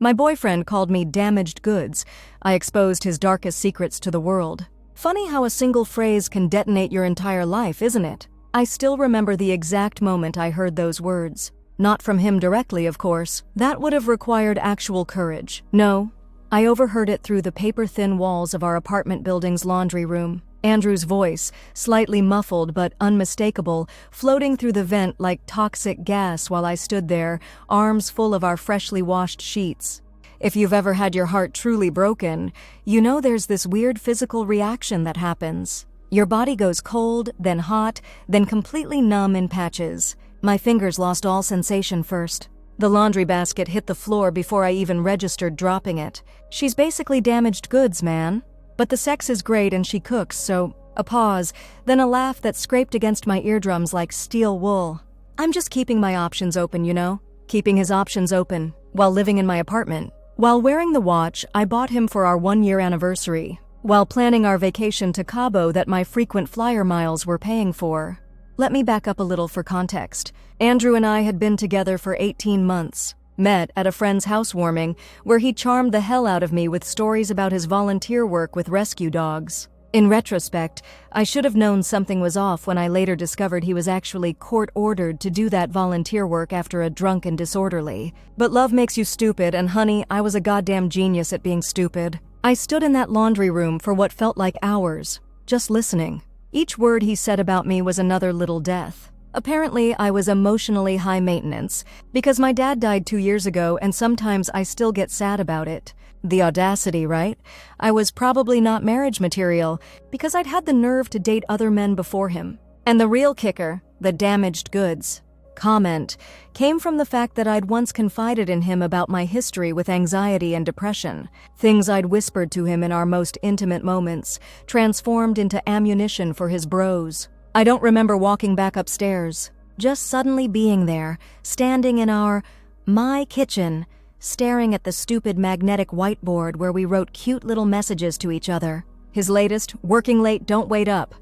My boyfriend called me damaged goods. I exposed his darkest secrets to the world. Funny how a single phrase can detonate your entire life, isn't it? I still remember the exact moment I heard those words. Not from him directly, of course. That would have required actual courage. No, I overheard it through the paper-thin walls of our apartment building's laundry room. Andrew's voice, slightly muffled but unmistakable, floating through the vent like toxic gas while I stood there, arms full of our freshly washed sheets. If you've ever had your heart truly broken, you know there's this weird physical reaction that happens. Your body goes cold, then hot, then completely numb in patches. My fingers lost all sensation first. The laundry basket hit the floor before I even registered dropping it. She's basically damaged goods, man. But the sex is great and she cooks, so a pause, then a laugh that scraped against my eardrums like steel wool. I'm just keeping my options open, you know? Keeping his options open, while living in my apartment. While wearing the watch I bought him for our 1-year anniversary. While planning our vacation to Cabo that my frequent flyer miles were paying for. Let me back up a little for context. Andrew and I had been together for 18 months. Met at a friend's housewarming, where he charmed the hell out of me with stories about his volunteer work with rescue dogs. In retrospect, I should have known something was off when I later discovered he was actually court-ordered to do that volunteer work after a drunk and disorderly. But love makes you stupid, and honey, I was a goddamn genius at being stupid. I stood in that laundry room for what felt like hours, just listening. Each word he said about me was another little death. Apparently, I was emotionally high maintenance, because my dad died 2 years ago and sometimes I still get sad about it. The audacity, right? I was probably not marriage material, because I'd had the nerve to date other men before him. And the real kicker, the damaged goods comment, came from the fact that I'd once confided in him about my history with anxiety and depression. Things I'd whispered to him in our most intimate moments, transformed into ammunition for his bros. I don't remember walking back upstairs, just suddenly being there, standing in my kitchen, staring at the stupid magnetic whiteboard where we wrote cute little messages to each other. His latest, "Working late, don't wait up."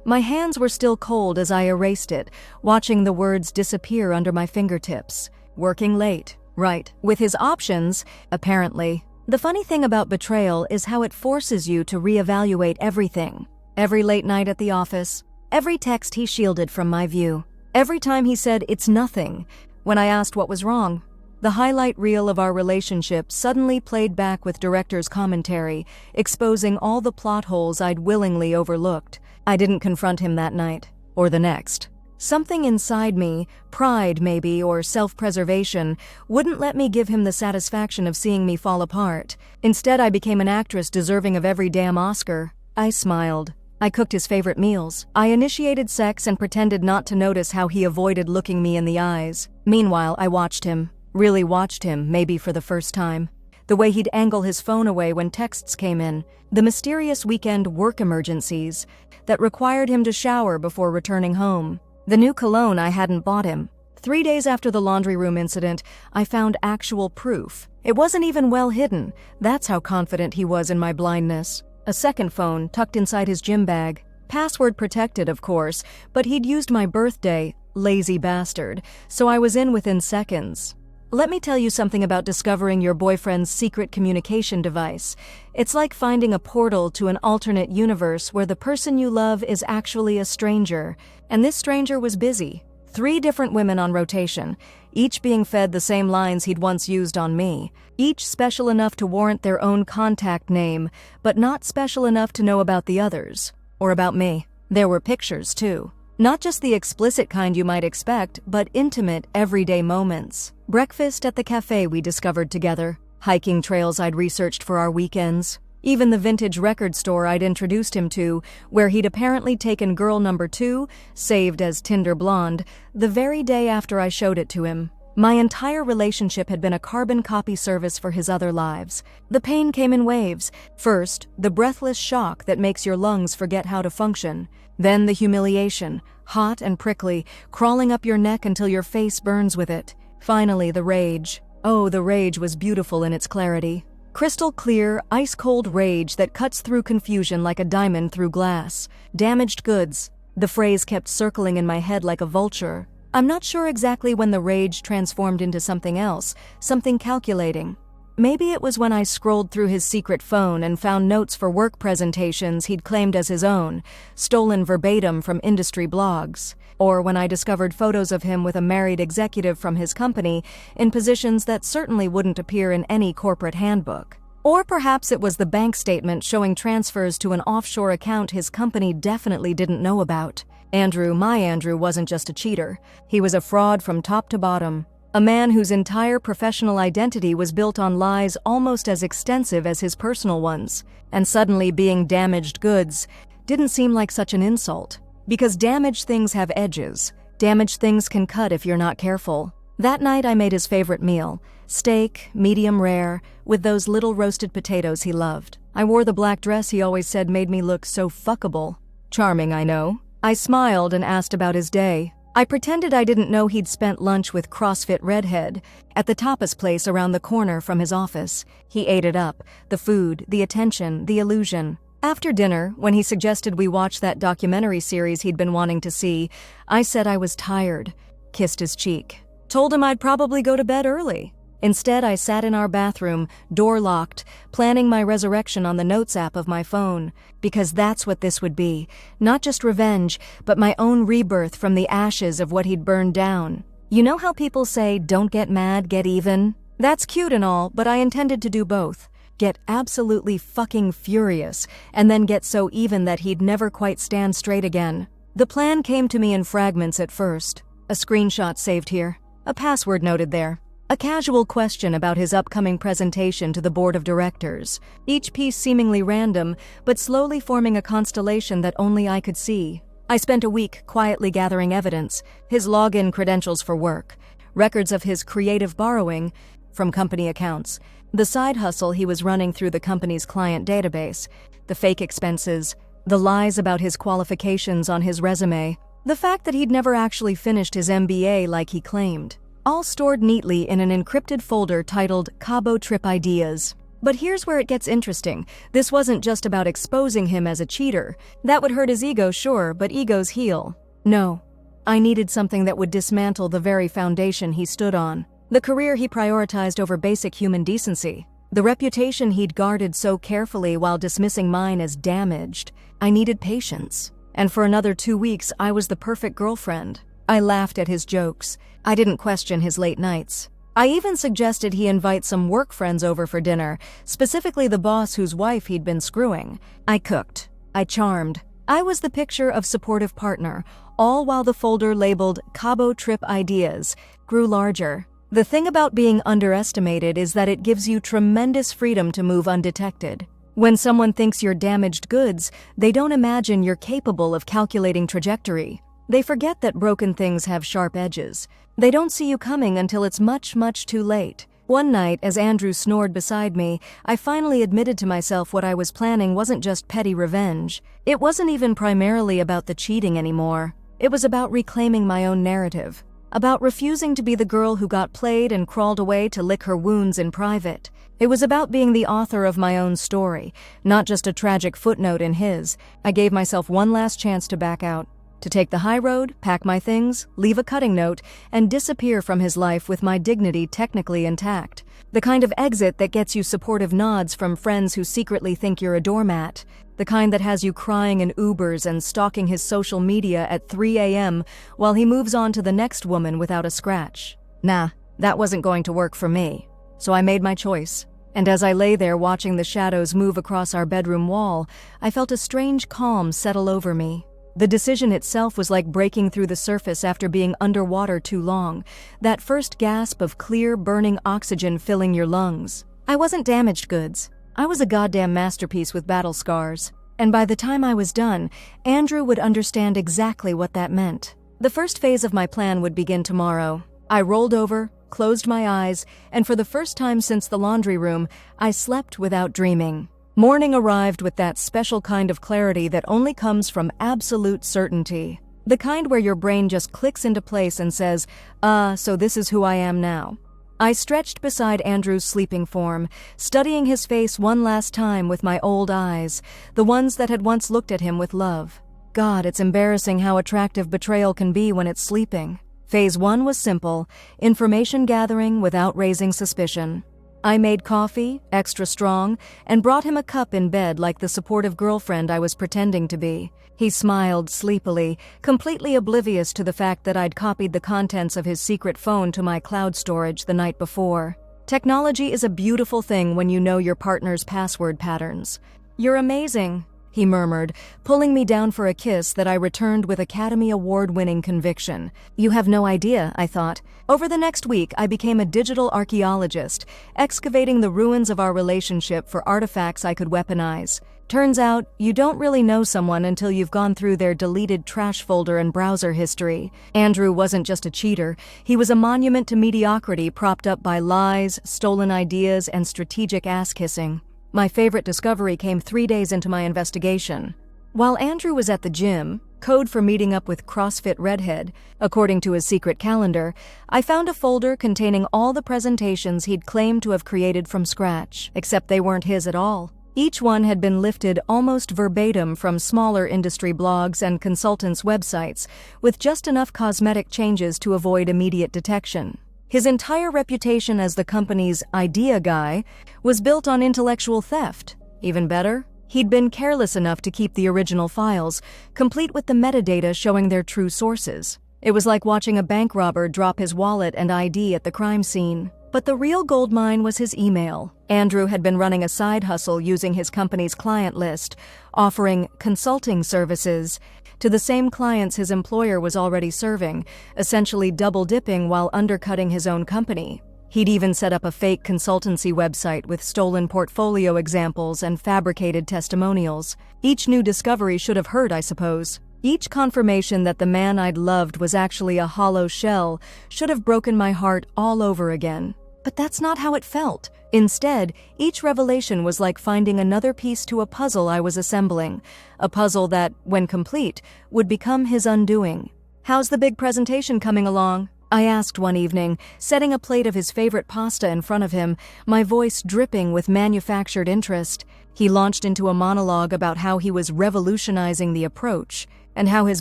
My hands were still cold as I erased it, watching the words disappear under my fingertips. Working late, right. With his options, apparently. The funny thing about betrayal is how it forces you to reevaluate everything. Every late night at the office. Every text he shielded from my view. Every time he said, "It's nothing," when I asked what was wrong. The highlight reel of our relationship suddenly played back with director's commentary, exposing all the plot holes I'd willingly overlooked. I didn't confront him that night, or the next. Something inside me, pride maybe, or self-preservation, wouldn't let me give him the satisfaction of seeing me fall apart. Instead, I became an actress deserving of every damn Oscar. I smiled. I cooked his favorite meals. I initiated sex and pretended not to notice how he avoided looking me in the eyes. Meanwhile, I watched him. Really watched him, maybe for the first time. The way he'd angle his phone away when texts came in. The mysterious weekend work emergencies that required him to shower before returning home. The new cologne I hadn't bought him. 3 days after the laundry room incident, I found actual proof. It wasn't even well hidden. That's how confident he was in my blindness. A second phone tucked inside his gym bag. Password protected, of course, but he'd used my birthday, lazy bastard, so I was in within seconds. Let me tell you something about discovering your boyfriend's secret communication device. It's like finding a portal to an alternate universe where the person you love is actually a stranger. And this stranger was busy. 3 different women on rotation, each being fed the same lines he'd once used on me. Each special enough to warrant their own contact name, but not special enough to know about the others. Or about me. There were pictures, too. Not just the explicit kind you might expect, but intimate, everyday moments. Breakfast at the cafe we discovered together. Hiking trails I'd researched for our weekends. Even the vintage record store I'd introduced him to, where he'd apparently taken girl number 2, saved as Tinder Blonde, the very day after I showed it to him. My entire relationship had been a carbon copy service for his other lives. The pain came in waves. First, the breathless shock that makes your lungs forget how to function. Then the humiliation, hot and prickly, crawling up your neck until your face burns with it. Finally, the rage. Oh, the rage was beautiful in its clarity. Crystal clear, ice-cold rage that cuts through confusion like a diamond through glass. Damaged goods. The phrase kept circling in my head like a vulture. I'm not sure exactly when the rage transformed into something else, something calculating. Maybe it was when I scrolled through his secret phone and found notes for work presentations he'd claimed as his own, stolen verbatim from industry blogs. Or when I discovered photos of him with a married executive from his company in positions that certainly wouldn't appear in any corporate handbook. Or perhaps it was the bank statement showing transfers to an offshore account his company definitely didn't know about. My Andrew wasn't just a cheater. He was a fraud from top to bottom. A man whose entire professional identity was built on lies almost as extensive as his personal ones. And suddenly being damaged goods didn't seem like such an insult. Because damaged things have edges. Damaged things can cut if you're not careful. That night I made his favorite meal, steak, medium rare, with those little roasted potatoes he loved. I wore the black dress he always said made me look so fuckable. Charming, I know. I smiled and asked about his day. I pretended I didn't know he'd spent lunch with CrossFit Redhead at the tapas place around the corner from his office. He ate it up, the food, the attention, the illusion. After dinner, when he suggested we watch that documentary series he'd been wanting to see, I said I was tired, kissed his cheek. Told him I'd probably go to bed early. Instead, I sat in our bathroom, door locked, planning my resurrection on the notes app of my phone. Because that's what this would be. Not just revenge, but my own rebirth from the ashes of what he'd burned down. You know how people say, don't get mad, get even? That's cute and all, but I intended to do both. Get absolutely fucking furious, and then get so even that he'd never quite stand straight again. The plan came to me in fragments at first. A screenshot saved here. A password noted there. A casual question about his upcoming presentation to the board of directors. Each piece seemingly random, but slowly forming a constellation that only I could see. I spent a week quietly gathering evidence, his login credentials for work, records of his creative borrowing from company accounts, the side hustle he was running through the company's client database, the fake expenses, the lies about his qualifications on his resume, the fact that he'd never actually finished his MBA like he claimed. All stored neatly in an encrypted folder titled Cabo Trip Ideas. But here's where it gets interesting. This wasn't just about exposing him as a cheater. That would hurt his ego, sure, but egos heal. No. I needed something that would dismantle the very foundation he stood on. The career he prioritized over basic human decency. The reputation he'd guarded so carefully while dismissing mine as damaged. I needed patience. And for another 2 weeks, I was the perfect girlfriend. I laughed at his jokes. I didn't question his late nights. I even suggested he invite some work friends over for dinner, specifically the boss whose wife he'd been screwing. I cooked. I charmed. I was the picture of supportive partner, all while the folder labeled Cabo Trip Ideas grew larger. The thing about being underestimated is that it gives you tremendous freedom to move undetected. When someone thinks you're damaged goods, they don't imagine you're capable of calculating trajectory. They forget that broken things have sharp edges. They don't see you coming until it's much, much too late. One night, as Andrew snored beside me, I finally admitted to myself what I was planning wasn't just petty revenge. It wasn't even primarily about the cheating anymore. It was about reclaiming my own narrative. About refusing to be the girl who got played and crawled away to lick her wounds in private. It was about being the author of my own story, not just a tragic footnote in his. I gave myself one last chance to back out. To take the high road, pack my things, leave a cutting note, and disappear from his life with my dignity technically intact. The kind of exit that gets you supportive nods from friends who secretly think you're a doormat. The kind that has you crying in Ubers and stalking his social media at 3 a.m. while he moves on to the next woman without a scratch. Nah, that wasn't going to work for me. So I made my choice. And as I lay there watching the shadows move across our bedroom wall, I felt a strange calm settle over me. The decision itself was like breaking through the surface after being underwater too long. That first gasp of clear, burning oxygen filling your lungs. I wasn't damaged goods. I was a goddamn masterpiece with battle scars. And by the time I was done, Andrew would understand exactly what that meant. The first phase of my plan would begin tomorrow. I rolled over, closed my eyes, and for the first time since the laundry room, I slept without dreaming. Morning arrived with that special kind of clarity that only comes from absolute certainty. The kind where your brain just clicks into place and says, so this is who I am now. I stretched beside Andrew's sleeping form, studying his face one last time with my old eyes, the ones that had once looked at him with love. God, it's embarrassing how attractive betrayal can be when it's sleeping. Phase 1 was simple, information gathering without raising suspicion. I made coffee, extra strong, and brought him a cup in bed like the supportive girlfriend I was pretending to be. He smiled sleepily, completely oblivious to the fact that I'd copied the contents of his secret phone to my cloud storage the night before. Technology is a beautiful thing when you know your partner's password patterns. "You're amazing," he murmured, pulling me down for a kiss that I returned with Academy Award-winning conviction. "You have no idea," I thought. Over the next week, I became a digital archaeologist, excavating the ruins of our relationship for artifacts I could weaponize. Turns out, you don't really know someone until you've gone through their deleted trash folder and browser history. Andrew wasn't just a cheater, he was a monument to mediocrity propped up by lies, stolen ideas, and strategic ass-kissing. My favorite discovery came 3 days into my investigation. While Andrew was at the gym, code for meeting up with CrossFit Redhead, according to his secret calendar, I found a folder containing all the presentations he'd claimed to have created from scratch, except they weren't his at all. Each one had been lifted almost verbatim from smaller industry blogs and consultants' websites, with just enough cosmetic changes to avoid immediate detection. His entire reputation as the company's idea guy was built on intellectual theft. Even better, he'd been careless enough to keep the original files, complete with the metadata showing their true sources. It was like watching a bank robber drop his wallet and ID at the crime scene. But the real goldmine was his email. Andrew had been running a side hustle using his company's client list, offering consulting services to the same clients his employer was already serving, essentially double-dipping while undercutting his own company. He'd even set up a fake consultancy website with stolen portfolio examples and fabricated testimonials. Each new discovery should have hurt, I suppose. Each confirmation that the man I'd loved was actually a hollow shell should have broken my heart all over again. But that's not how it felt. Instead, each revelation was like finding another piece to a puzzle I was assembling, a puzzle that, when complete, would become his undoing. "How's the big presentation coming along?" I asked one evening, setting a plate of his favorite pasta in front of him, my voice dripping with manufactured interest. He launched into a monologue about how he was revolutionizing the approach, and how his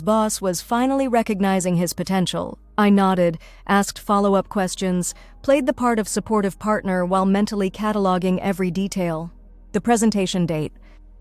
boss was finally recognizing his potential. I nodded, asked follow-up questions, played the part of supportive partner while mentally cataloging every detail. The presentation date,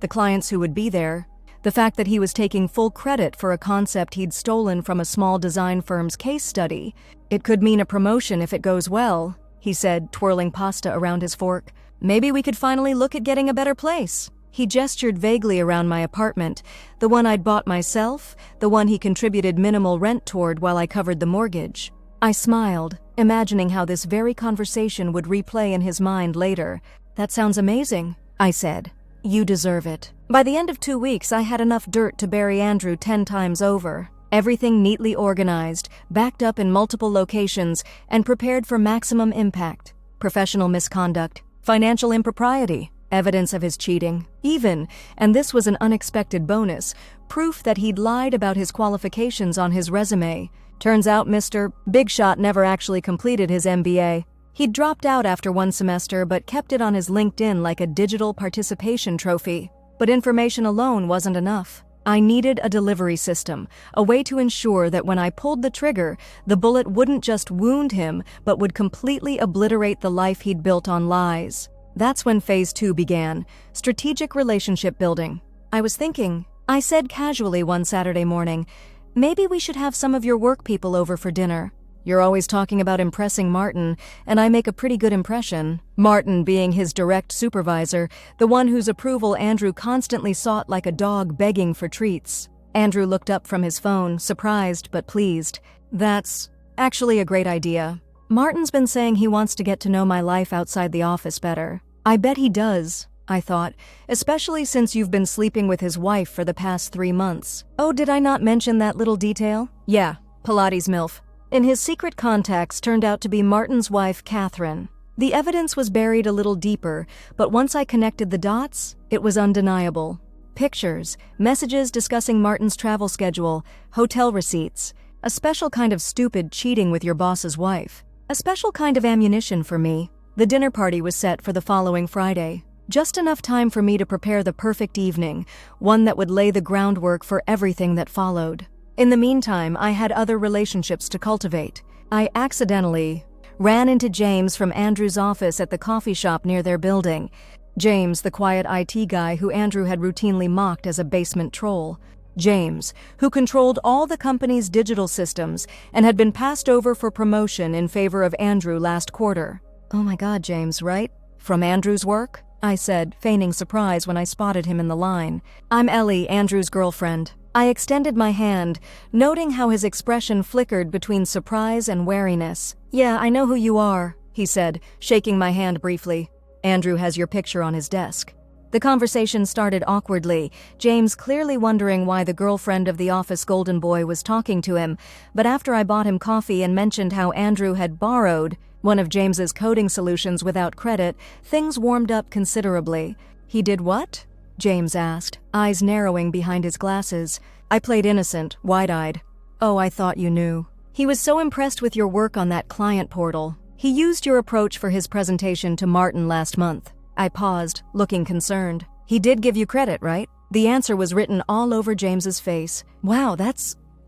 the clients who would be there, the fact that he was taking full credit for a concept he'd stolen from a small design firm's case study. "It could mean a promotion if it goes well," he said, twirling pasta around his fork. "Maybe we could finally look at getting a better place." He gestured vaguely around my apartment, the one I'd bought myself, the one he contributed minimal rent toward while I covered the mortgage. I smiled, imagining how this very conversation would replay in his mind later. "That sounds amazing," I said. "You deserve it." By the end of 2 weeks, I had enough dirt to bury Andrew 10 times over. Everything neatly organized, backed up in multiple locations, and prepared for maximum impact. Professional misconduct, financial impropriety, evidence of his cheating, even, and this was an unexpected bonus, proof that he'd lied about his qualifications on his resume. Turns out Mr. Big Shot never actually completed his MBA. He'd dropped out after 1 semester but kept it on his LinkedIn like a digital participation trophy. But information alone wasn't enough. I needed a delivery system, a way to ensure that when I pulled the trigger, the bullet wouldn't just wound him, but would completely obliterate the life he'd built on lies. That's when Phase 2 began, strategic relationship building. I said casually one Saturday morning, "Maybe we should have some of your work people over for dinner. You're always talking about impressing Martin, and I make a pretty good impression." Martin being his direct supervisor, the one whose approval Andrew constantly sought like a dog begging for treats. Andrew looked up from his phone, surprised but pleased. "That's actually a great idea. Martin's been saying he wants to get to know my life outside the office better." "I bet he does," I thought, "especially since you've been sleeping with his wife for the past 3 months. Oh, did I not mention that little detail? Yeah, Pilates MILF. In his secret contacts turned out to be Martin's wife, Catherine. The evidence was buried a little deeper, but once I connected the dots, it was undeniable. Pictures, messages discussing Martin's travel schedule, hotel receipts, a special kind of stupid cheating with your boss's wife. A special kind of ammunition for me. The dinner party was set for the following Friday. Just enough time for me to prepare the perfect evening, one that would lay the groundwork for everything that followed. In the meantime, I had other relationships to cultivate. I accidentally ran into James from Andrew's office at the coffee shop near their building. James, the quiet IT guy who Andrew had routinely mocked as a basement troll. James, who controlled all the company's digital systems and had been passed over for promotion in favor of Andrew last quarter. "Oh my God, James, right? From Andrew's work?" I said, feigning surprise when I spotted him in the line. "I'm Ellie, Andrew's girlfriend." I extended my hand, noting how his expression flickered between surprise and wariness. "Yeah, I know who you are," he said, shaking my hand briefly. "Andrew has your picture on his desk." The conversation started awkwardly, James clearly wondering why the girlfriend of the office golden boy was talking to him, but after I bought him coffee and mentioned how Andrew had borrowed one of James's coding solutions without credit, things warmed up considerably. "He did what?" James asked, eyes narrowing behind his glasses. I played innocent, wide-eyed. "Oh, I thought you knew. He was so impressed with your work on that client portal. He used your approach for his presentation to Martin last month." I paused, looking concerned. "He did give you credit, right?" The answer was written all over James's face. "Wow,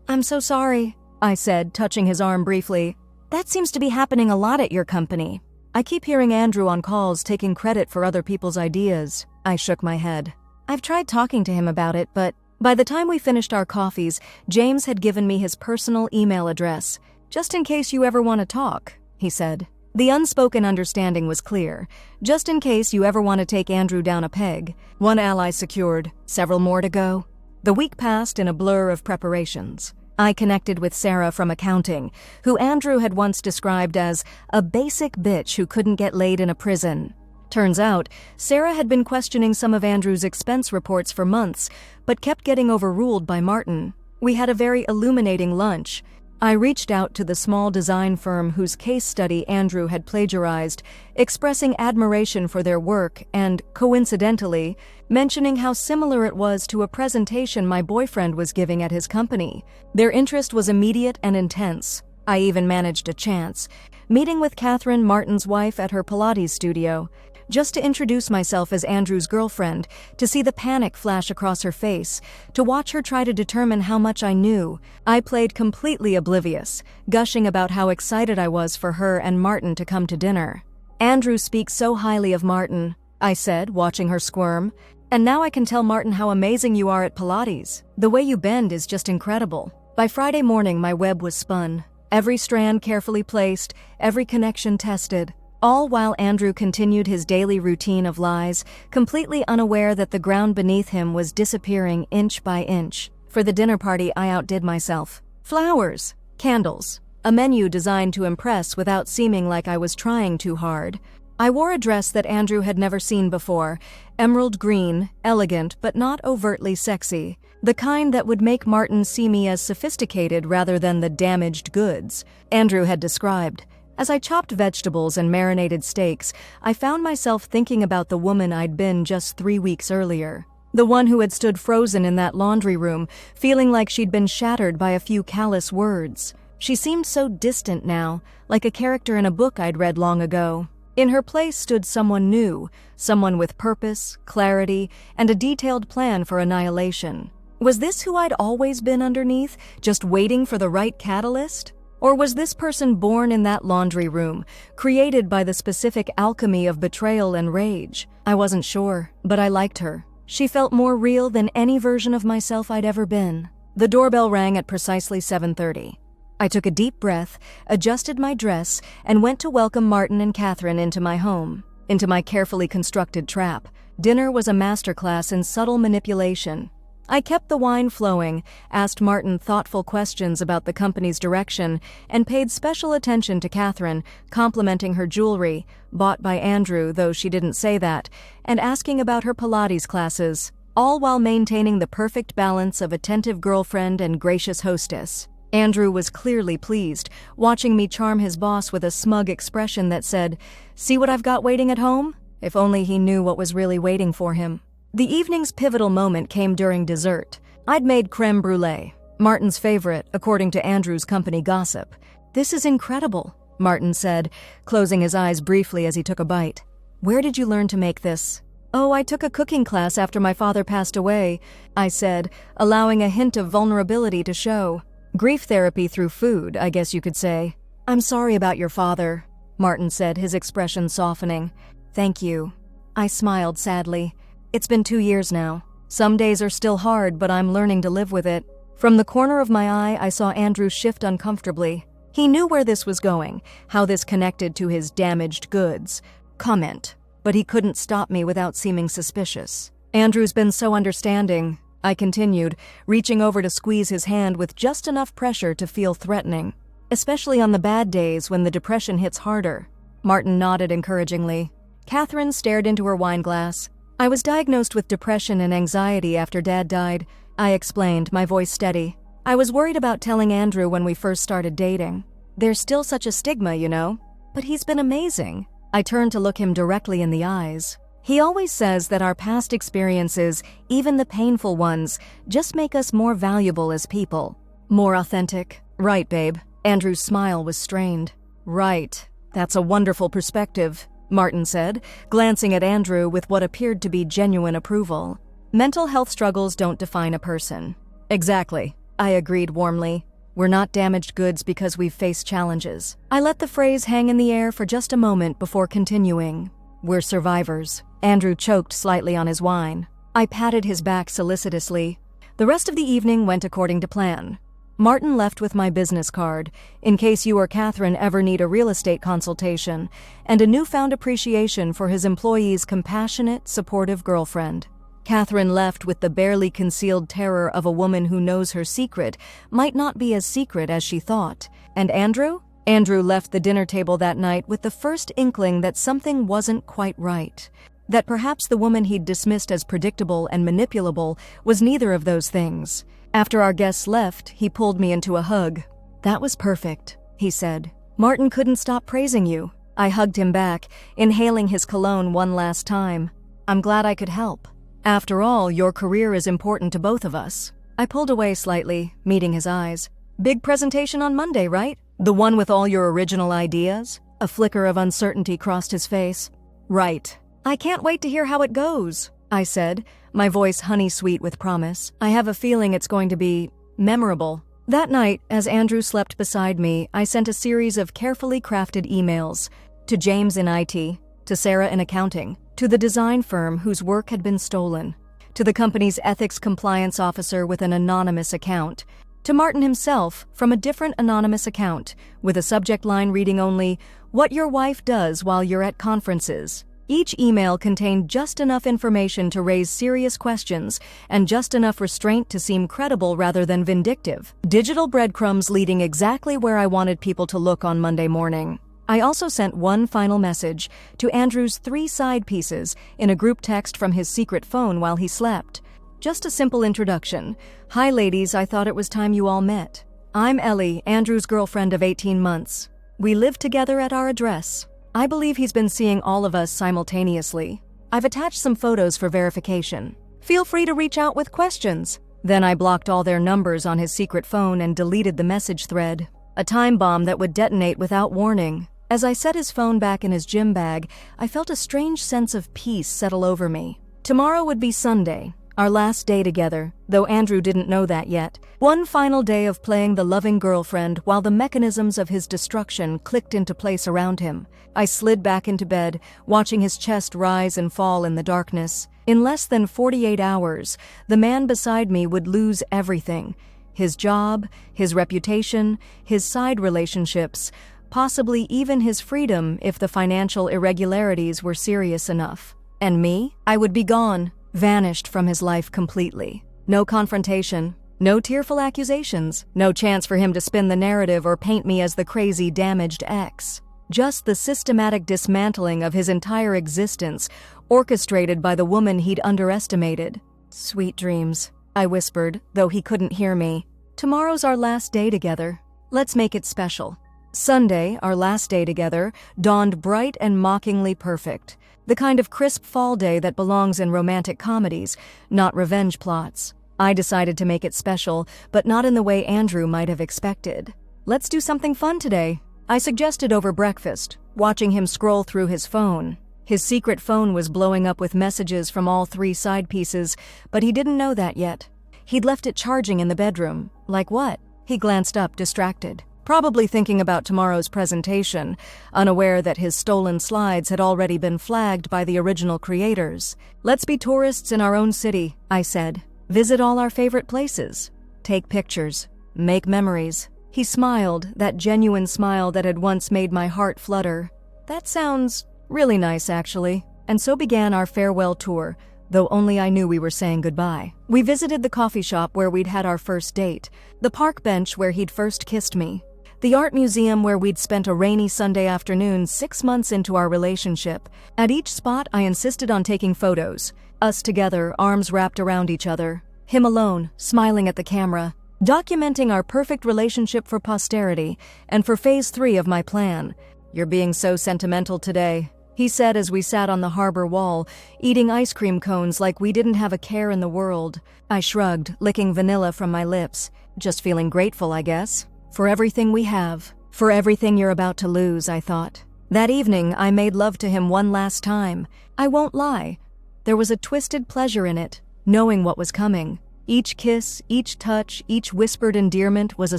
I'm so sorry," I said, touching his arm briefly. "That seems to be happening a lot at your company." "I keep hearing Andrew on calls taking credit for other people's ideas." I shook my head. "I've tried talking to him about it, but..." By the time we finished our coffees, James had given me his personal email address. "Just in case you ever want to talk," he said. The unspoken understanding was clear. Just in case you ever want to take Andrew down a peg. One ally secured, several more to go. The week passed in a blur of preparations. I connected with Sarah from accounting, who Andrew had once described as a basic bitch who couldn't get laid in a prison. Turns out, Sarah had been questioning some of Andrew's expense reports for months, but kept getting overruled by Martin. We had a very illuminating lunch. I reached out to the small design firm whose case study Andrew had plagiarized, expressing admiration for their work and, coincidentally, mentioning how similar it was to a presentation my boyfriend was giving at his company. Their interest was immediate and intense. I even managed a chance, meeting with Catherine, Martin's wife, at her Pilates studio, just to introduce myself as Andrew's girlfriend, to see the panic flash across her face, to watch her try to determine how much I knew. I played completely oblivious, gushing about how excited I was for her and Martin to come to dinner. "Andrew speaks so highly of Martin," I said, watching her squirm. "And now I can tell Martin how amazing you are at Pilates. The way you bend is just incredible." By Friday morning, my web was spun. Every strand carefully placed, every connection tested. All while Andrew continued his daily routine of lies, completely unaware that the ground beneath him was disappearing inch by inch. For the dinner party, I outdid myself. Flowers, candles, a menu designed to impress without seeming like I was trying too hard. I wore a dress that Andrew had never seen before, emerald green, elegant but not overtly sexy, the kind that would make Martin see me as sophisticated rather than the damaged goods Andrew had described. As I chopped vegetables and marinated steaks, I found myself thinking about the woman I'd been just 3 weeks earlier. The one who had stood frozen in that laundry room, feeling like she'd been shattered by a few callous words. She seemed so distant now, like a character in a book I'd read long ago. In her place stood someone new, someone with purpose, clarity, and a detailed plan for annihilation. Was this who I'd always been underneath, just waiting for the right catalyst? Or was this person born in that laundry room, created by the specific alchemy of betrayal and rage? I wasn't sure, but I liked her. She felt more real than any version of myself I'd ever been. The doorbell rang at precisely 7:30. I took a deep breath, adjusted my dress, and went to welcome Martin and Catherine into my home, into my carefully constructed trap. Dinner was a masterclass in subtle manipulation. I kept the wine flowing, asked Martin thoughtful questions about the company's direction, and paid special attention to Catherine, complimenting her jewelry, bought by Andrew, though she didn't say that, and asking about her Pilates classes, all while maintaining the perfect balance of attentive girlfriend and gracious hostess. Andrew was clearly pleased, watching me charm his boss with a smug expression that said, "See what I've got waiting at home?" If only he knew what was really waiting for him. The evening's pivotal moment came during dessert. I'd made creme brulee, Martin's favorite, according to Andrew's company gossip. "This is incredible," Martin said, closing his eyes briefly as he took a bite. "Where did you learn to make this?" "Oh, I took a cooking class after my father passed away," I said, allowing a hint of vulnerability to show. "Grief therapy through food, I guess you could say." "I'm sorry about your father," Martin said, his expression softening. "Thank you." I smiled sadly. It's been 2 years now. Some days are still hard, but I'm learning to live with it. From the corner of my eye, I saw Andrew shift uncomfortably. He knew where this was going, how this connected to his damaged goods. Comment. But he couldn't stop me without seeming suspicious. "Andrew's been so understanding," I continued, reaching over to squeeze his hand with just enough pressure to feel threatening. "Especially on the bad days when the depression hits harder." Martin nodded encouragingly. Catherine stared into her wine glass. "I was diagnosed with depression and anxiety after Dad died," I explained, my voice steady. "I was worried about telling Andrew when we first started dating. There's still such a stigma, you know. But he's been amazing." I turned to look him directly in the eyes. "He always says that our past experiences, even the painful ones, just make us more valuable as people. More authentic." "Right, babe." Andrew's smile was strained. "Right. That's a wonderful perspective," Martin said, glancing at Andrew with what appeared to be genuine approval. "Mental health struggles don't define a person." "Exactly," I agreed warmly. "We're not damaged goods because we've faced challenges." I let the phrase hang in the air for just a moment before continuing. "We're survivors." Andrew choked slightly on his wine. I patted his back solicitously. The rest of the evening went according to plan. Martin left with my business card, in case you or Catherine ever need a real estate consultation, and a newfound appreciation for his employee's compassionate, supportive girlfriend. Catherine left with the barely concealed terror of a woman who knows her secret might not be as secret as she thought. And Andrew? Andrew left the dinner table that night with the first inkling that something wasn't quite right. That perhaps the woman he'd dismissed as predictable and manipulable was neither of those things. After our guests left, he pulled me into a hug. "That was perfect," he said. "Martin couldn't stop praising you." I hugged him back, inhaling his cologne one last time. "I'm glad I could help. After all, your career is important to both of us." I pulled away slightly, meeting his eyes. "Big presentation on Monday, right? The one with all your original ideas?" A flicker of uncertainty crossed his face. "Right. I can't wait to hear how it goes," I said, my voice honey-sweet with promise. "I have a feeling it's going to be memorable." That night, as Andrew slept beside me, I sent a series of carefully crafted emails to James in IT, to Sarah in accounting, to the design firm whose work had been stolen, to the company's ethics compliance officer with an anonymous account, to Martin himself from a different anonymous account, with a subject line reading only, "What your wife does while you're at conferences." Each email contained just enough information to raise serious questions and just enough restraint to seem credible rather than vindictive. Digital breadcrumbs leading exactly where I wanted people to look on Monday morning. I also sent one final message to Andrew's 3 side pieces in a group text from his secret phone while he slept. Just a simple introduction. "Hi ladies, I thought it was time you all met. I'm Ellie, Andrew's girlfriend of 18 months. We live together at our address. I believe he's been seeing all of us simultaneously. I've attached some photos for verification. Feel free to reach out with questions." Then I blocked all their numbers on his secret phone and deleted the message thread. A time bomb that would detonate without warning. As I set his phone back in his gym bag, I felt a strange sense of peace settle over me. Tomorrow would be Sunday, our last day together, though Andrew didn't know that yet. One final day of playing the loving girlfriend while the mechanisms of his destruction clicked into place around him. I slid back into bed, watching his chest rise and fall in the darkness. In less than 48 hours, the man beside me would lose everything. His job, his reputation, his side relationships, possibly even his freedom if the financial irregularities were serious enough. And me? I would be gone, vanished from his life completely. No confrontation, no tearful accusations, no chance for him to spin the narrative or paint me as the crazy, damaged ex. Just the systematic dismantling of his entire existence, orchestrated by the woman he'd underestimated. "Sweet dreams," I whispered, though he couldn't hear me. "Tomorrow's our last day together. Let's make it special." Sunday, our last day together, dawned bright and mockingly perfect. The kind of crisp fall day that belongs in romantic comedies, not revenge plots. I decided to make it special, but not in the way Andrew might have expected. "Let's do something fun today," I suggested over breakfast, watching him scroll through his phone. His secret phone was blowing up with messages from all 3 side pieces, but he didn't know that yet. He'd left it charging in the bedroom. Like what? He glanced up, distracted. probably thinking about tomorrow's presentation, unaware that his stolen slides had already been flagged by the original creators. "Let's be tourists in our own city," I said. "Visit all our favorite places. Take pictures. Make memories." He smiled, that genuine smile that had once made my heart flutter. "That sounds really nice, actually." And so began our farewell tour, though only I knew we were saying goodbye. We visited the coffee shop where we'd had our first date, the park bench where he'd first kissed me, the art museum where we'd spent a rainy Sunday afternoon 6 months into our relationship. At each spot, I insisted on taking photos, us together, arms wrapped around each other, him alone, smiling at the camera, documenting our perfect relationship for posterity and for phase 3 of my plan. "You're being so sentimental today," he said as we sat on the harbor wall, eating ice cream cones like we didn't have a care in the world. I shrugged, licking vanilla from my lips. "Just feeling grateful, I guess. For everything we have. For everything you're about to lose," I thought. That evening, I made love to him one last time. I won't lie. There was a twisted pleasure in it, knowing what was coming. Each kiss, each touch, each whispered endearment was a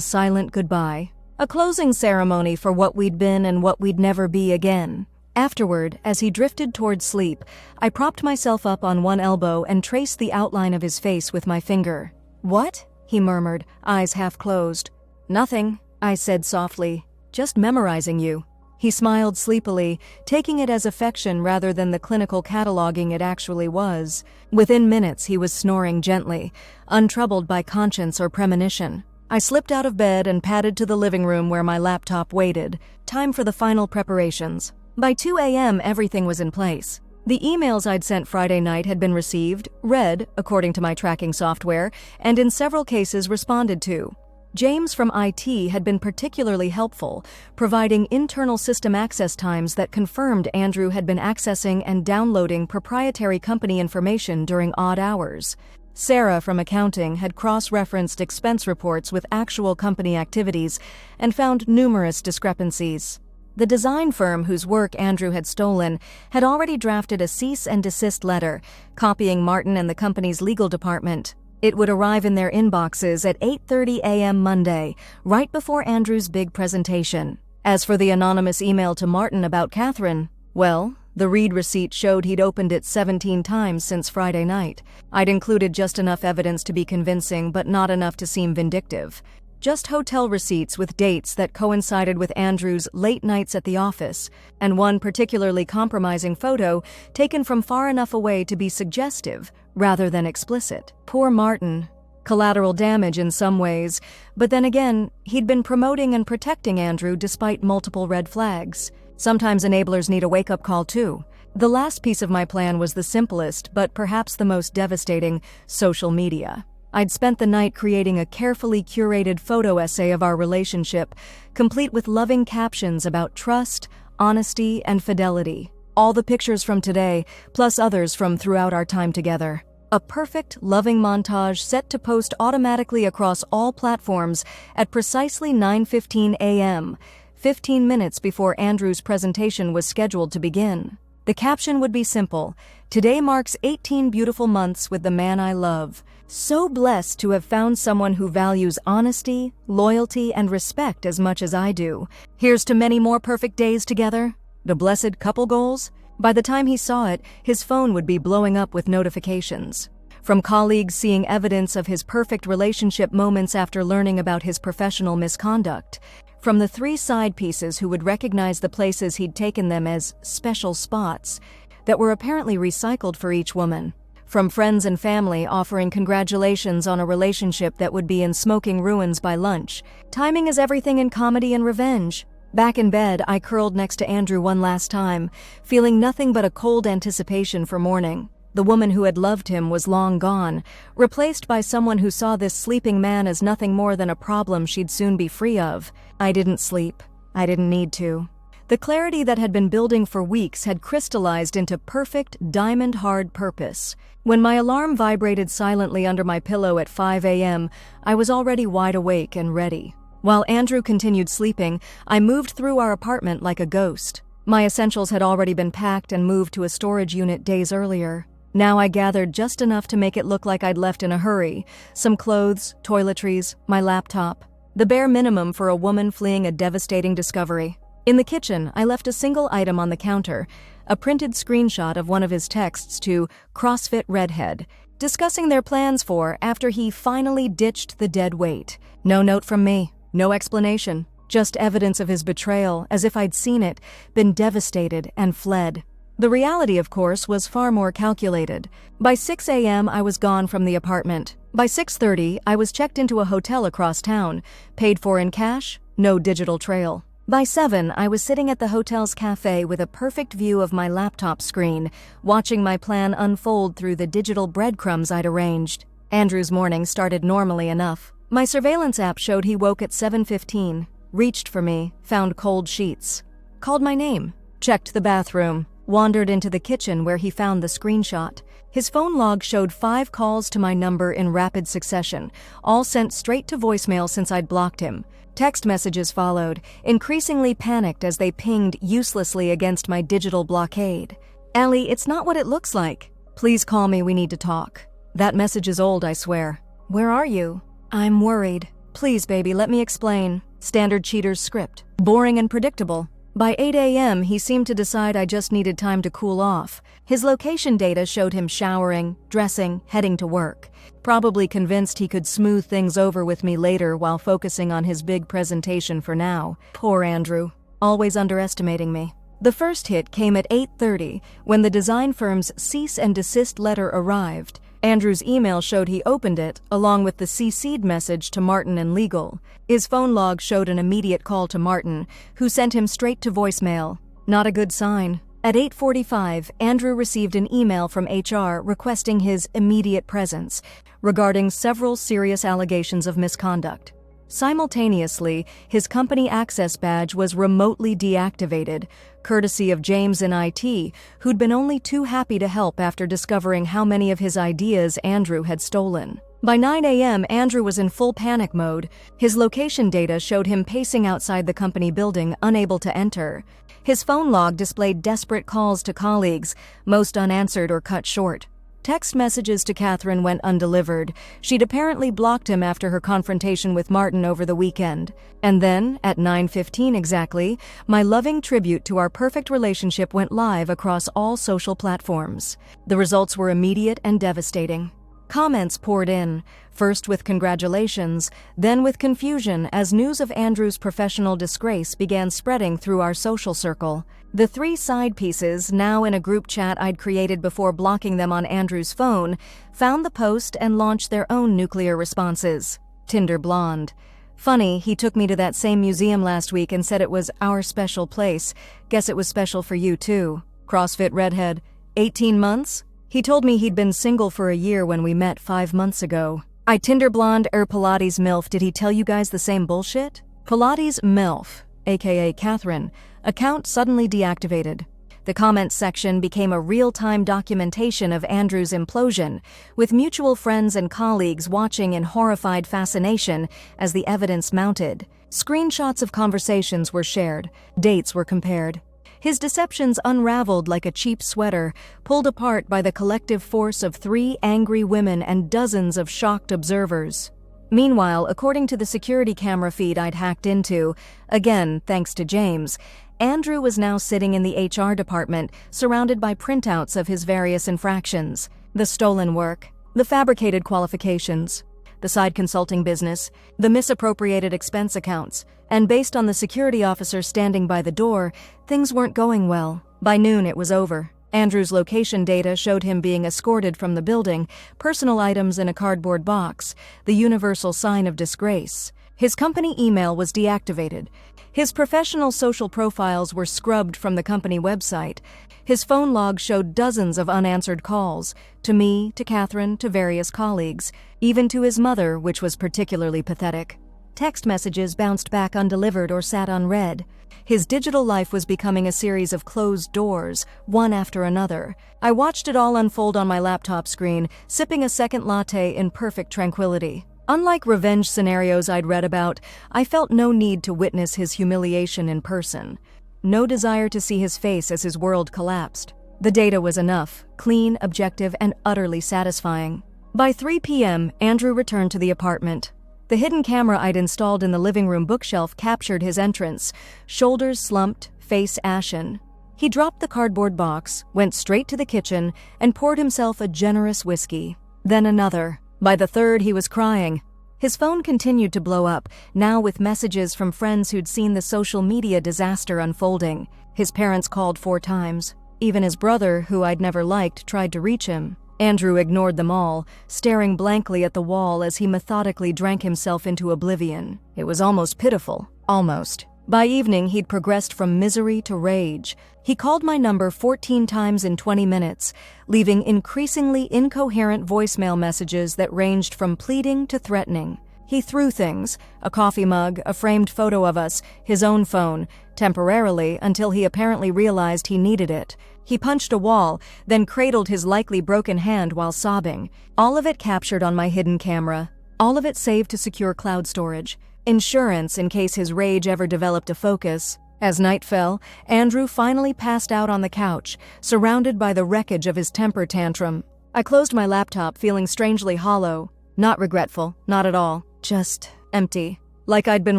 silent goodbye. A closing ceremony for what we'd been and what we'd never be again. Afterward, as he drifted toward sleep, I propped myself up on one elbow and traced the outline of his face with my finger. "What?" he murmured, eyes half closed. "Nothing," I said softly. "Just memorizing you." He smiled sleepily, taking it as affection rather than the clinical cataloging it actually was. Within minutes, he was snoring gently, untroubled by conscience or premonition. I slipped out of bed and padded to the living room where my laptop waited. Time for the final preparations. By 2 a.m., everything was in place. The emails I'd sent Friday night had been received, read, according to my tracking software, and in several cases responded to. James from IT had been particularly helpful, providing internal system access times that confirmed Andrew had been accessing and downloading proprietary company information during odd hours. Sarah from accounting had cross-referenced expense reports with actual company activities and found numerous discrepancies. The design firm whose work Andrew had stolen had already drafted a cease and desist letter, copying Martin and the company's legal department. It would arrive in their inboxes at 8:30 a.m. Monday, right before Andrew's big presentation. As for the anonymous email to Martin about Catherine, well, the read receipt showed he'd opened it 17 times since Friday night. I'd included just enough evidence to be convincing, but not enough to seem vindictive. Just hotel receipts with dates that coincided with Andrew's late nights at the office, and one particularly compromising photo taken from far enough away to be suggestive rather than explicit. Poor Martin. Collateral damage in some ways, but then again, he'd been promoting and protecting Andrew despite multiple red flags. Sometimes enablers need a wake-up call too. The last piece of my plan was the simplest, but perhaps the most devastating: social media. I'd spent the night creating a carefully curated photo essay of our relationship, complete with loving captions about trust, honesty, and fidelity. All the pictures from today, plus others from throughout our time together. A perfect, loving montage set to post automatically across all platforms at precisely 9:15 a.m., 15 minutes before Andrew's presentation was scheduled to begin. The caption would be simple: "Today marks 18 beautiful months with the man I love. So blessed to have found someone who values honesty, loyalty, and respect as much as I do. Here's to many more perfect days together. The blessed couple goals." By the time he saw it, his phone would be blowing up with notifications. From colleagues seeing evidence of his perfect relationship moments after learning about his professional misconduct. From the 3 side pieces who would recognize the places he'd taken them as special spots that were apparently recycled for each woman. From friends and family offering congratulations on a relationship that would be in smoking ruins by lunch. Timing is everything in comedy and revenge. Back in bed, I curled next to Andrew one last time, feeling nothing but a cold anticipation for morning. The woman who had loved him was long gone, replaced by someone who saw this sleeping man as nothing more than a problem she'd soon be free of. I didn't sleep. I didn't need to. The clarity that had been building for weeks had crystallized into perfect, diamond-hard purpose. When my alarm vibrated silently under my pillow at 5 a.m., I was already wide awake and ready. While Andrew continued sleeping, I moved through our apartment like a ghost. My essentials had already been packed and moved to a storage unit days earlier. Now I gathered just enough to make it look like I'd left in a hurry. Some clothes, toiletries, my laptop. the bare minimum for a woman fleeing a devastating discovery. In the kitchen, I left a single item on the counter, a printed screenshot of one of his texts to CrossFit Redhead, discussing their plans for after he finally ditched the dead weight. No note from me, no explanation, just evidence of his betrayal, as if I'd seen it, been devastated, and fled. The reality, of course, was far more calculated. By 6 a.m., I was gone from the apartment. By 6:30, I was checked into a hotel across town, paid for in cash, no digital trail. By 7, I was sitting at the hotel's cafe with a perfect view of my laptop screen, watching my plan unfold through the digital breadcrumbs I'd arranged. Andrew's morning started normally enough. My surveillance app showed he woke at 7:15, reached for me, found cold sheets, called my name, checked the bathroom, wandered into the kitchen where he found the screenshot. His phone log showed 5 calls to my number in rapid succession, all sent straight to voicemail since I'd blocked him. Text messages followed, increasingly panicked as they pinged uselessly against my digital blockade. "Ellie, it's not what it looks like. Please call me, we need to talk." That message is old, I swear. "Where are you?" "I'm worried. Please, baby, let me explain." Standard cheater's script. Boring and predictable. By 8 a.m., he seemed to decide I just needed time to cool off. His location data showed him showering, dressing, heading to work. Probably convinced he could smooth things over with me later while focusing on his big presentation for now. Poor Andrew, always underestimating me. The first hit came at 8:30 when the design firm's cease and desist letter arrived. Andrew's email showed he opened it, along with the CC'd message to Martin and legal. His phone log showed an immediate call to Martin, who sent him straight to voicemail. Not a good sign. At 8:45, Andrew received an email from HR requesting his immediate presence, regarding several serious allegations of misconduct. Simultaneously, his company access badge was remotely deactivated, courtesy of James in IT, who'd been only too happy to help after discovering how many of his ideas Andrew had stolen. By 9 a.m., Andrew was in full panic mode. His location data showed him pacing outside the company building, unable to enter. His phone log displayed desperate calls to colleagues, most unanswered or cut short. Text messages to Catherine went undelivered. She'd apparently blocked him after her confrontation with Martin over the weekend. And then, at 9:15 exactly, my loving tribute to our perfect relationship went live across all social platforms. The results were immediate and devastating. Comments poured in, first with congratulations, then with confusion as news of Andrew's professional disgrace began spreading through our social circle. The 3 side pieces, now in a group chat I'd created before blocking them on Andrew's phone, found the post and launched their own nuclear responses. Tinder Blonde. Funny, he took me to that same museum last week and said it was our special place. Guess it was special for you too. CrossFit Redhead. 18 months? He told me he'd been single for a year when we met 5 months ago. I Tinder Blonde Pilates MILF. Did he tell you guys the same bullshit? Pilates MILF, aka Catherine, account suddenly deactivated. The comments section became a real-time documentation of Andrew's implosion, with mutual friends and colleagues watching in horrified fascination as the evidence mounted. Screenshots of conversations were shared, dates were compared. His deceptions unraveled like a cheap sweater, pulled apart by the collective force of 3 angry women and dozens of shocked observers. Meanwhile, according to the security camera feed I'd hacked into, again thanks to James, Andrew was now sitting in the HR department, surrounded by printouts of his various infractions. The stolen work, the fabricated qualifications, the side consulting business, the misappropriated expense accounts, and based on the security officer standing by the door, things weren't going well. By noon, it was over. Andrew's location data showed him being escorted from the building, personal items in a cardboard box, the universal sign of disgrace. His company email was deactivated. His professional social profiles were scrubbed from the company website. His phone log showed dozens of unanswered calls, to me, to Catherine, to various colleagues, even to his mother, which was particularly pathetic. Text messages bounced back undelivered or sat unread. His digital life was becoming a series of closed doors, one after another. I watched it all unfold on my laptop screen, sipping a second latte in perfect tranquility. Unlike revenge scenarios I'd read about, I felt no need to witness his humiliation in person. No desire to see his face as his world collapsed. The data was enough, clean, objective, and utterly satisfying. By 3 p.m., Andrew returned to the apartment. The hidden camera I'd installed in the living room bookshelf captured his entrance, shoulders slumped, face ashen. He dropped the cardboard box, went straight to the kitchen, and poured himself a generous whiskey. Then another. By the third, he was crying. His phone continued to blow up, now with messages from friends who'd seen the social media disaster unfolding. His parents called 4 times. Even his brother, who I'd never liked, tried to reach him. Andrew ignored them all, staring blankly at the wall as he methodically drank himself into oblivion. It was almost pitiful. Almost. By evening, he'd progressed from misery to rage. He called my number 14 times in 20 minutes, leaving increasingly incoherent voicemail messages that ranged from pleading to threatening. He threw things, a coffee mug, a framed photo of us, his own phone, temporarily until he apparently realized he needed it. He punched a wall, then cradled his likely broken hand while sobbing. All of it captured on my hidden camera. All of it saved to secure cloud storage. Insurance in case his rage ever developed a focus. As night fell, Andrew finally passed out on the couch, surrounded by the wreckage of his temper tantrum. I closed my laptop, feeling strangely hollow. Not regretful, not at all. Just empty. Like I'd been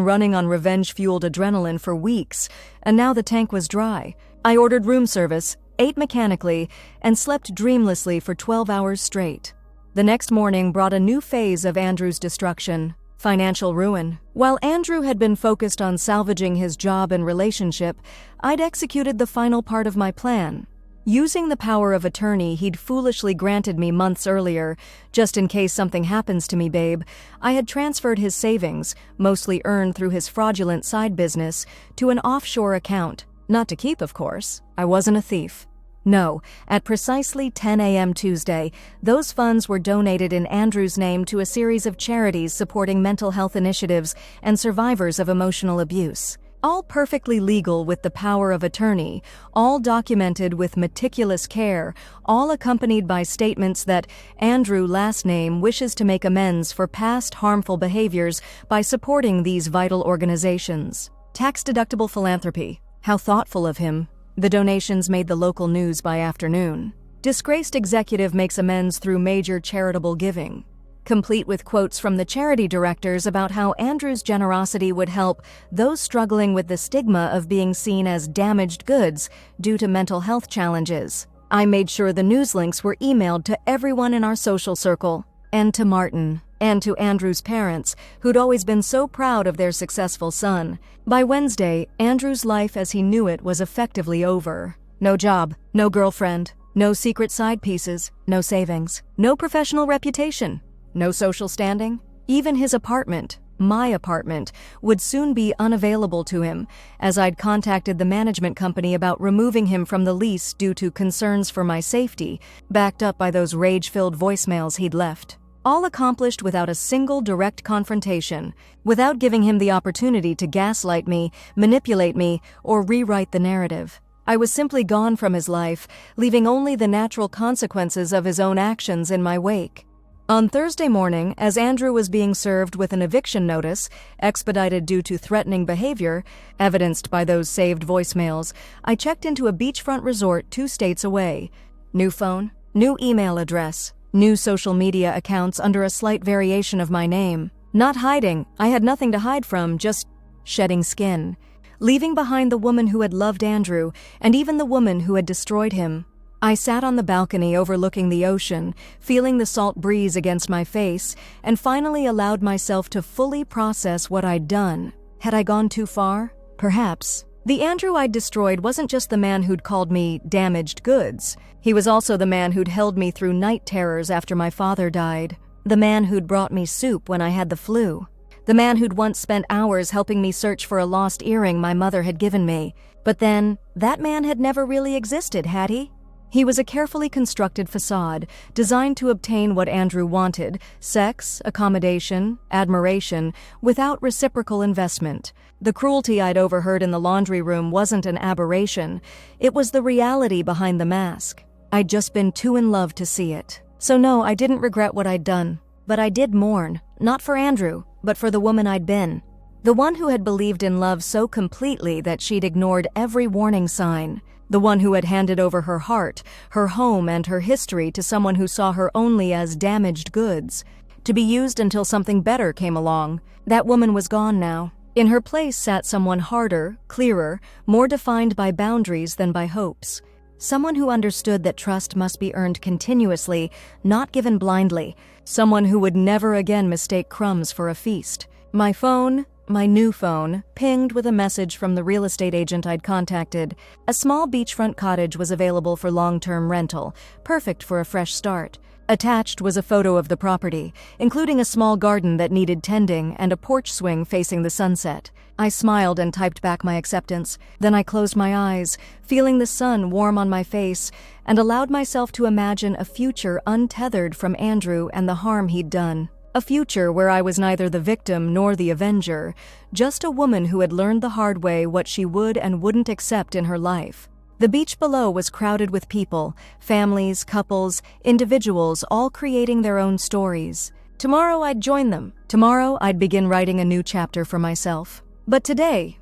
running on revenge-fueled adrenaline for weeks, and now the tank was dry. I ordered room service, ate mechanically, and slept dreamlessly for 12 hours straight. The next morning brought a new phase of Andrew's destruction. Financial ruin. While Andrew had been focused on salvaging his job and relationship, I'd executed the final part of my plan. Using the power of attorney he'd foolishly granted me months earlier, just in case something happens to me, babe, I had transferred his savings, mostly earned through his fraudulent side business, to an offshore account. Not to keep, of course. I wasn't a thief. No, at precisely 10 a.m. Tuesday, those funds were donated in Andrew's name to a series of charities supporting mental health initiatives and survivors of emotional abuse. All perfectly legal with the power of attorney, all documented with meticulous care, all accompanied by statements that Andrew, last name, wishes to make amends for past harmful behaviors by supporting these vital organizations. Tax-deductible philanthropy. How thoughtful of him. The donations made the local news by afternoon. Disgraced executive makes amends through major charitable giving. Complete with quotes from the charity directors about how Andrew's generosity would help those struggling with the stigma of being seen as damaged goods due to mental health challenges. I made sure the news links were emailed to everyone in our social circle, and to Martin, and to Andrew's parents, who'd always been so proud of their successful son. By Wednesday, Andrew's life as he knew it was effectively over. No job, no girlfriend, no secret side pieces, no savings, no professional reputation, no social standing. Even his apartment, my apartment, would soon be unavailable to him, as I'd contacted the management company about removing him from the lease due to concerns for my safety, backed up by those rage-filled voicemails he'd left. All accomplished without a single direct confrontation, without giving him the opportunity to gaslight me, manipulate me, or rewrite the narrative. I was simply gone from his life, leaving only the natural consequences of his own actions in my wake. On Thursday morning, as Andrew was being served with an eviction notice, expedited due to threatening behavior, evidenced by those saved voicemails, I checked into a beachfront resort 2 states away. New phone, new email address, new social media accounts under a slight variation of my name. Not hiding, I had nothing to hide from, just shedding skin. Leaving behind the woman who had loved Andrew, and even the woman who had destroyed him. I sat on the balcony overlooking the ocean, feeling the salt breeze against my face, and finally allowed myself to fully process what I'd done. Had I gone too far? Perhaps. The Andrew I'd destroyed wasn't just the man who'd called me damaged goods. He was also the man who'd held me through night terrors after my father died. The man who'd brought me soup when I had the flu. The man who'd once spent hours helping me search for a lost earring my mother had given me. But then, that man had never really existed, had he? He was a carefully constructed facade, designed to obtain what Andrew wanted: sex, accommodation, admiration, without reciprocal investment. The cruelty I'd overheard in the laundry room wasn't an aberration. It was the reality behind the mask. I'd just been too in love to see it. So no, I didn't regret what I'd done. But I did mourn, not for Andrew, but for the woman I'd been. The one who had believed in love so completely that she'd ignored every warning sign. The one who had handed over her heart, her home, and her history to someone who saw her only as damaged goods. to be used until something better came along. That woman was gone now. In her place sat someone harder, clearer, more defined by boundaries than by hopes. Someone who understood that trust must be earned continuously, not given blindly. Someone who would never again mistake crumbs for a feast. My phone, my new phone, pinged with a message from the real estate agent I'd contacted. A small beachfront cottage was available for long-term rental, perfect for a fresh start. Attached was a photo of the property, including a small garden that needed tending and a porch swing facing the sunset. I smiled and typed back my acceptance. Then I closed my eyes, feeling the sun warm on my face, and allowed myself to imagine a future untethered from Andrew and the harm he'd done. A future where I was neither the victim nor the avenger, just a woman who had learned the hard way what she would and wouldn't accept in her life. The beach below was crowded with people, families, couples, individuals, all creating their own stories. Tomorrow I'd join them. Tomorrow I'd begin writing a new chapter for myself. But today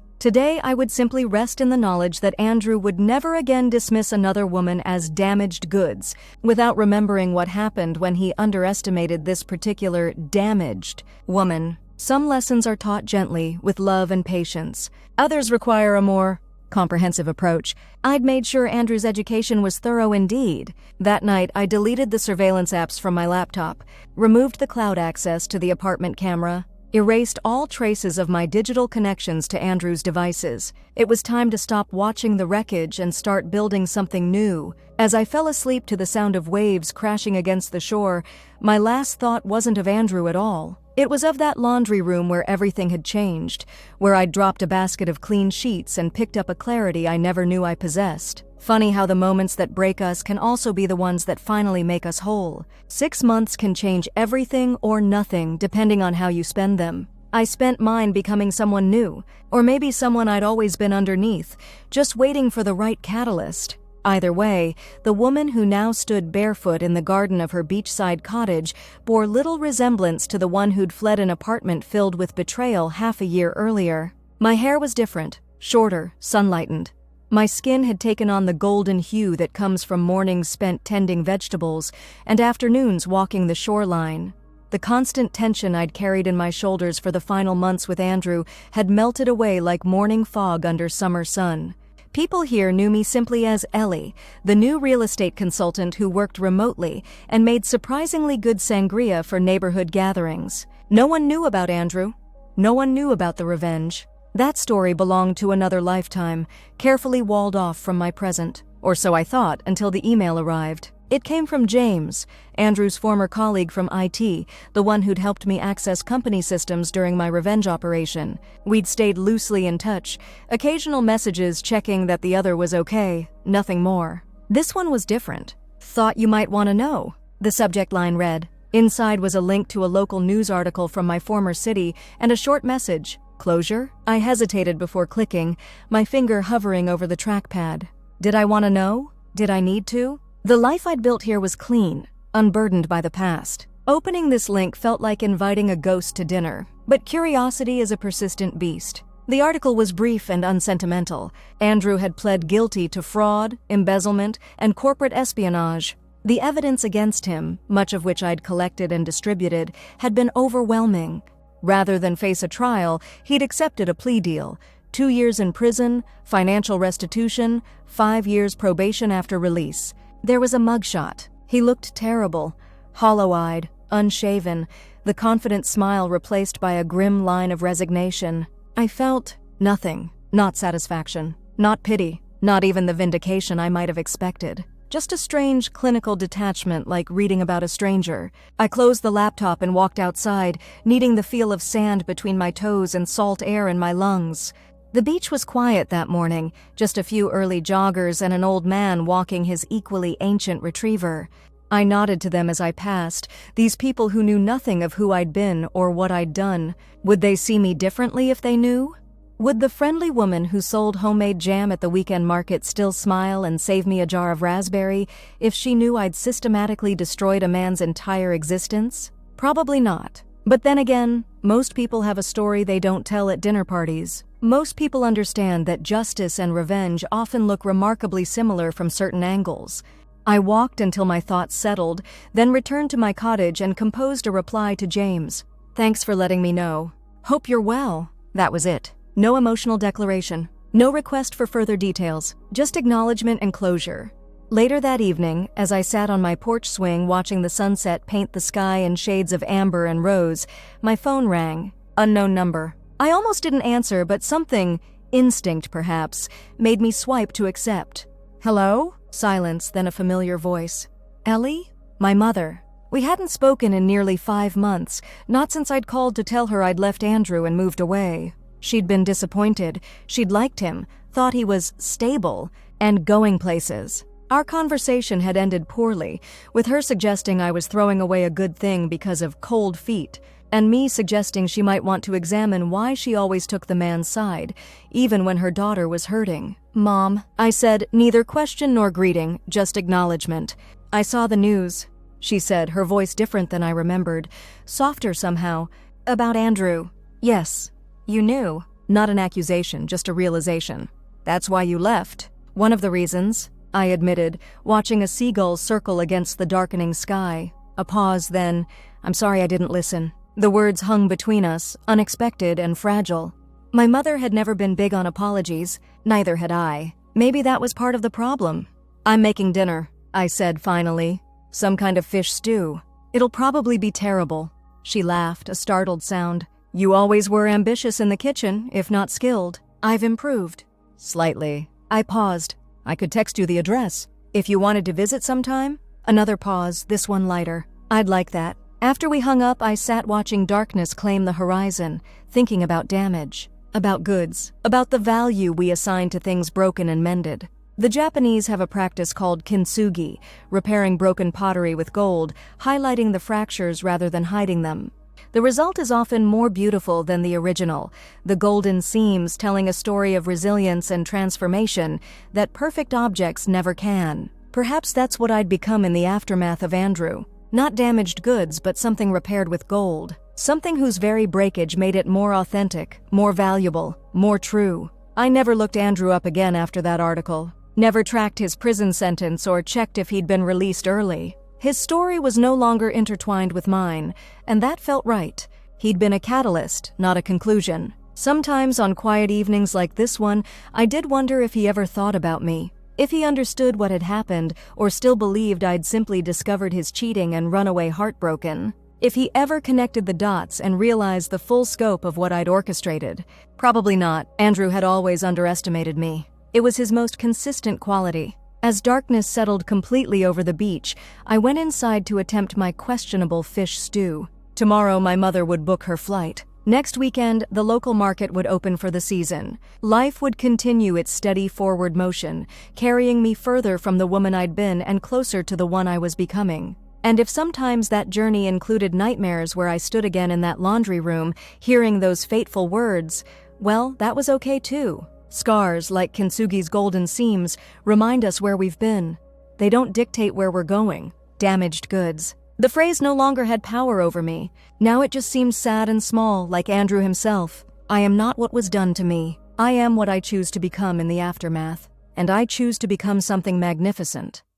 I would simply rest in the knowledge that Andrew would never again dismiss another woman as damaged goods, without remembering what happened when he underestimated this particular damaged woman. Some lessons are taught gently, with love and patience. Others require a more comprehensive approach. I'd made sure Andrew's education was thorough indeed. That night, I deleted the surveillance apps from my laptop, removed the cloud access to the apartment camera, erased all traces of my digital connections to Andrew's devices. It was time to stop watching the wreckage and start building something new. As I fell asleep to the sound of waves crashing against the shore, my last thought wasn't of Andrew at all. It was of that laundry room where everything had changed, where I'd dropped a basket of clean sheets and picked up a clarity I never knew I possessed. Funny how the moments that break us can also be the ones that finally make us whole. 6 months can change everything or nothing depending on how you spend them. I spent mine becoming someone new, or maybe someone I'd always been underneath, just waiting for the right catalyst. Either way, the woman who now stood barefoot in the garden of her beachside cottage bore little resemblance to the one who'd fled an apartment filled with betrayal half a year earlier. My hair was different, shorter, sunlightened. My skin had taken on the golden hue that comes from mornings spent tending vegetables and afternoons walking the shoreline. The constant tension I'd carried in my shoulders for the final months with Andrew had melted away like morning fog under summer sun. People here knew me simply as Ellie, the new real estate consultant who worked remotely and made surprisingly good sangria for neighborhood gatherings. No one knew about Andrew. No one knew about the revenge. That story belonged to another lifetime, carefully walled off from my present. Or so I thought until the email arrived. It came from James, Andrew's former colleague from IT, the one who'd helped me access company systems during my revenge operation. We'd stayed loosely in touch, occasional messages checking that the other was okay, nothing more. This one was different. Thought you might want to know, the subject line read. Inside was a link to a local news article from my former city and a short message. Closure? I hesitated before clicking, my finger hovering over the trackpad. Did I want to know? Did I need to? The life I'd built here was clean, unburdened by the past. Opening this link felt like inviting a ghost to dinner, but curiosity is a persistent beast. The article was brief and unsentimental. Andrew had pled guilty to fraud, embezzlement, and corporate espionage. The evidence against him, much of which I'd collected and distributed, had been overwhelming. Rather than face a trial, he'd accepted a plea deal. 2 years in prison, financial restitution, 5 years probation after release. There was a mugshot. He looked terrible, hollow-eyed, unshaven, the confident smile replaced by a grim line of resignation. I felt nothing, not satisfaction, not pity, not even the vindication I might have expected. Just a strange clinical detachment like reading about a stranger. I closed the laptop and walked outside, needing the feel of sand between my toes and salt air in my lungs. The beach was quiet that morning, just a few early joggers and an old man walking his equally ancient retriever. I nodded to them as I passed, these people who knew nothing of who I'd been or what I'd done. Would they see me differently if they knew? Would the friendly woman who sold homemade jam at the weekend market still smile and save me a jar of raspberry if she knew I'd systematically destroyed a man's entire existence? Probably not. But then again, most people have a story they don't tell at dinner parties. Most people understand that justice and revenge often look remarkably similar from certain angles. I walked until my thoughts settled, then returned to my cottage and composed a reply to James. Thanks for letting me know. Hope you're well. That was it. No emotional declaration. No request for further details. Just acknowledgement and closure. Later that evening, as I sat on my porch swing watching the sunset paint the sky in shades of amber and rose, my phone rang. Unknown number. I almost didn't answer, but something, instinct perhaps, made me swipe to accept. Hello? Silence, then a familiar voice. Ellie? My mother. We hadn't spoken in nearly 5 months, not since I'd called to tell her I'd left Andrew and moved away. She'd been disappointed. She'd liked him, thought he was stable, and going places. Our conversation had ended poorly, with her suggesting I was throwing away a good thing because of cold feet, and me suggesting she might want to examine why she always took the man's side, even when her daughter was hurting. Mom, I said, neither question nor greeting, just acknowledgement. I saw the news, she said, her voice different than I remembered, softer somehow. About Andrew. Yes. You knew. Not an accusation, just a realization. That's why you left. One of the reasons, I admitted, watching a seagull circle against the darkening sky. A pause, then, I'm sorry I didn't listen. The words hung between us, unexpected and fragile. My mother had never been big on apologies, neither had I. Maybe that was part of the problem. I'm making dinner, I said finally. Some kind of fish stew. It'll probably be terrible. She laughed, a startled sound. You always were ambitious in the kitchen, if not skilled. I've improved. Slightly. I paused. I could text you the address. If you wanted to visit sometime? Another pause, this one lighter. I'd like that. After we hung up, I sat watching darkness claim the horizon, thinking about damage, about goods, about the value we assign to things broken and mended. The Japanese have a practice called kintsugi, repairing broken pottery with gold, highlighting the fractures rather than hiding them. The result is often more beautiful than the original, the golden seams telling a story of resilience and transformation that perfect objects never can. Perhaps that's what I'd become in the aftermath of Andrew. Not damaged goods, but something repaired with gold. Something whose very breakage made it more authentic, more valuable, more true. I never looked Andrew up again after that article. Never tracked his prison sentence or checked if he'd been released early. His story was no longer intertwined with mine, and that felt right. He'd been a catalyst, not a conclusion. Sometimes on quiet evenings like this one, I did wonder if he ever thought about me. If he understood what had happened, or still believed I'd simply discovered his cheating and run away heartbroken. If he ever connected the dots and realized the full scope of what I'd orchestrated. Probably not. Andrew had always underestimated me. It was his most consistent quality. As darkness settled completely over the beach, I went inside to attempt my questionable fish stew. Tomorrow my mother would book her flight. Next weekend, the local market would open for the season. Life would continue its steady forward motion, carrying me further from the woman I'd been and closer to the one I was becoming. And if sometimes that journey included nightmares where I stood again in that laundry room, hearing those fateful words, well, that was okay too. Scars, like kintsugi's golden seams, remind us where we've been. They don't dictate where we're going. Damaged goods. The phrase no longer had power over me. Now it just seemed sad and small, like Andrew himself. I am not what was done to me. I am what I choose to become in the aftermath. And I choose to become something magnificent.